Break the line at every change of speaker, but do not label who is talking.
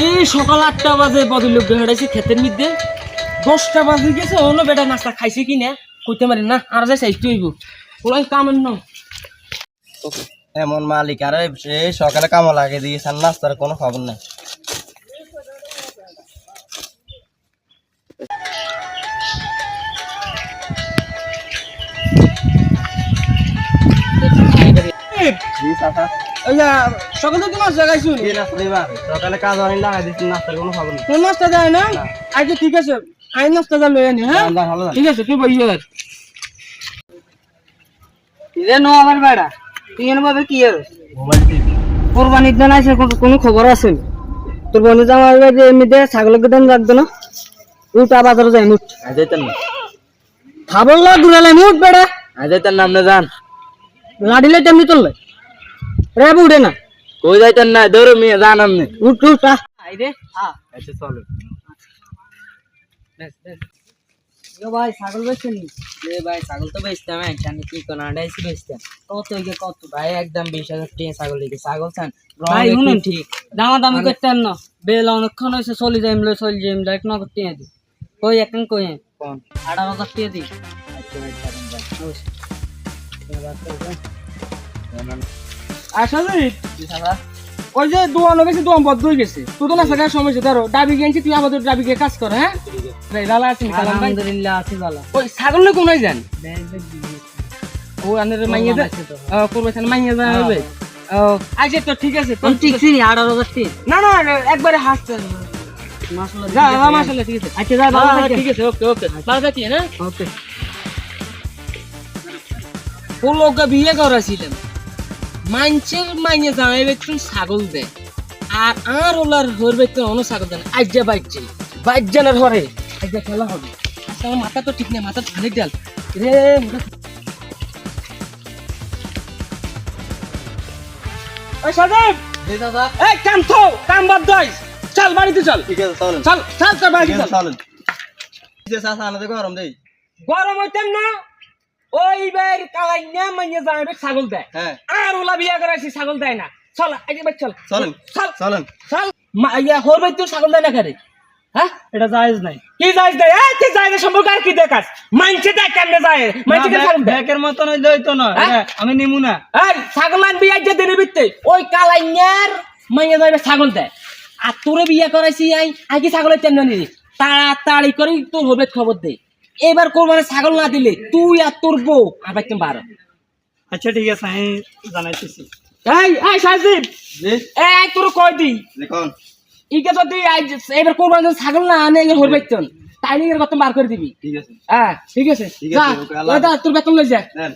এই সকাল 8টা বাজে বদল বেড়াইছে ক্ষেতের মধ্যে 10টা বাজে গেছে অন্য বেটা নাস্তা খাইছে কি না কইতে পারি না আর যাই চাইতে হইব ওলাই কামের ন
এমন মালিক আরে এই সকালে কামো লাগে দিয়েছেন নাস্তার কোনো খবর নাই।
সকালে তো নাস্তা খাইছো
সকালে কাজ অনেক লাগাই দিচ্ছেন নাস্তার কোনো খবর নেই।
তোর নাস্তা যায় না আচ্ছা ঠিক আছে আই নাস্তা যা লই আনি হ্যাঁ ঠিক আছে তুই বইয়ে যাস রে নো আমার বেড়া তুই এর ভাবে কি আর
মোবাইল টিভি
কুরবানির দিন আছে কোনো খবর আছে তোর বন্ধু জামাই যে এমনিতে ছাগলের দাম রাখবে না উল্টা বাজারে যাই মুট
যেতেন না
খাবার লা ঘুরালে মুট বেড়া
যেতেন না আপনি যান
লাড়িলে তেমনি চললে রে উঠে না
কই যাইতেন না ধরো মেয়ে যান আপনি
উঠ উঠ আইরে হ্যাঁ
আচ্ছা চলো
ভাই ছাগল বেচছেন
রে ভাই ছাগল তো বেচতাম এখানে কি কোন আড়াইশি বেচতাম
কত হইগে কত
ভাই একদম 20,000 টাকা ছাগল লিখে ছাগল চান
ভাই শুনুন
ঠিক
দামা দামি করতেন না বেল অনেকক্ষণ হয়েছে চলে যাই মিলে চলে যাই মিলে এক নগদ টিয়া দি কই এখন কই
কোন
18,000 টিয়া দি
আচ্ছা ভাই ছাড়েন ভাই
আসা যাই
কি ছাগল
ওই যে দোয়ানো গেছে দোয়ান বদ্ধ হয়ে গেছে তুই তো না থাকার সমস্যা ধরো ডাবি গেছি তুই আমাদের ডাবি গিয়ে কাজ কর হ্যাঁ লালা আছেন কালাম ভাই
আলহামদুলিল্লাহ আছি ভালো
ওই ছাগল না কোনায় যান ও আনের মাইয়া দা করবে ছান মাইয়া দা হবে ও আচ্ছা তো ঠিক আছে তো ঠিক ছিনি 18,000 টি না না একবারে হাসতে মাশাআল্লাহ যা মাশাআল্লাহ ঠিক আছে আচ্ছা যা ভালো থাকে ঠিক আছে ওকে ওকে ভালো থাকি না ওকে ও লোক বিয়ে করাছিলাম মাইনছের মাইনে জামাইবে তুমি ছাগল দে আর ওলার হরবে তো অন্য ছাগল দেন আজ্জা বাইজানার হরে আজ্জা খেলা হবে আচ্ছা আমার মাথা তো ঠিক নেই মাথা ঠানে ডাল রে ওই সাদেব
জি দাদা
এই কাম তো কাম বাদ দই চল বাড়িতে চল
ঠিক আছে চলেন
চল চল চল বাড়িতে চল
চলেন যে চাচা আনাতে গরম দেই
গরম হইতেন না ওইবার কালাইনা মাইনে জামাইবে ছাগল দেয়
হ্যাঁ
আর ওলা বিয়া করাইছি ছাগল দেয় না চল আগে বাই চল
চলেন
চল
চলেন
চল ইয়া হরবে তো ছাগল দেয় না করে হ্যাঁ
এটা জায়েজ নাই
কি যাইস দেয় এই তুই যাইস সম্পর্ক আর কি দেখাস মানছে দেখ কেমনে যায় মানছে কে ছাগল দেয়
ব্যাকের মতন হইলে হইতো না
হ্যাঁ?
আমি নিমু না
এই ছাগল মান বিয়া যে দিনে বিতে ওই কালাইনার মাইয়া যাইবে ছাগল দেয় আর তোরে বিয়া করাইছি আই কি ছাগলের তেমন নিলি তাড়াতাড়ি করে তোর হবে খবর দে এবার কোরবানি ছাগল না দিলে তুই আর তোর বউ আর বাইতে পারো
আচ্ছা ঠিক আছে আমি জানাইতেছি
এই সাজিদ
জি
এই তোর কই দি
দেখুন
ইকে যদি এবার কোরবানি ছাগল না আনে হর বাইতন তাইলে এর কত বার করে দিবি
ঠিক আছে
হ্যাঁ ঠিক আছে
ঠিক আছে,
যা
ওকে, আল্লাহ
ওই দা তোর বেতন লই যা
দেন